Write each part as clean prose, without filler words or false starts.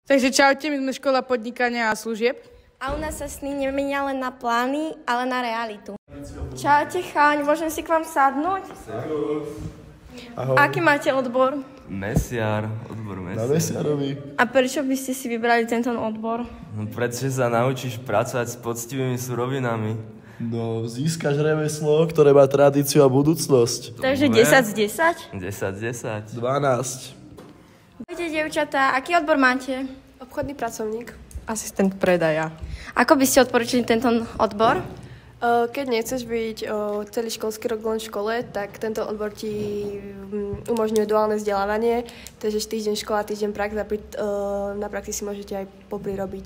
Takže čaute, my sme škola podnikania a služieb. A u nás sa sny nemenia len na plány, ale na realitu. Čaute chalani, môžem si k vám sadnúť? Ahoj. Aký máte odbor? Odbor Na mesiarovi. A prečo by ste si vybrali tento odbor? No, pretože sa naučíš pracovať s poctivými surovinami. No, získaš remeslo, ktoré má tradíciu a budúcnosť. Takže 10 z 10? 10 z 10. 12. Ahojte, dievčatá, aký odbor máte? Obchodný pracovník. Asistent predaja. Ako by ste odporúčili tento odbor? Keď nechceš byť celý školský rok len v škole, tak tento odbor ti umožňuje duálne vzdelávanie, takže týždeň škola, týždeň prax a na praxi si môžete aj poprirobiť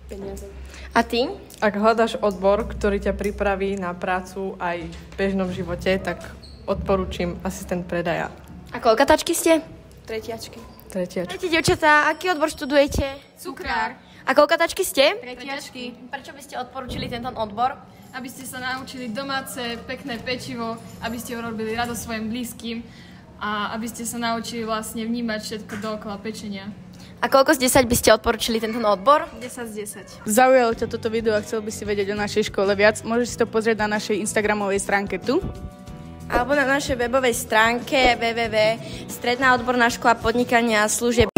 peniaze. A ty? Ak hľadaš odbor, ktorý ťa pripraví na prácu aj v bežnom živote, tak odporúčim asistent predaja. A koľkatačky ste? Tretiačky. Tretiačka. Ahojte, dievčatá, aký odbor študujete? Cukrár. A koľkatačky ste? Tretiačky. Prečo by ste odporúčili tento odbor? Aby ste sa naučili domáce, pekné pečivo, aby ste urobili radosť svojim blízkym a aby ste sa naučili vlastne vnímať všetko dookola pečenia. A koľko z 10 by ste odporúčili tento odbor? 10 z 10. Zaujalo ťa toto video a chcel by si vedieť o našej škole viac? Môžeš si to pozrieť na našej instagramovej stránke tu. Alebo na našej webovej stránke www.stredná odborná škola podnikania a služieb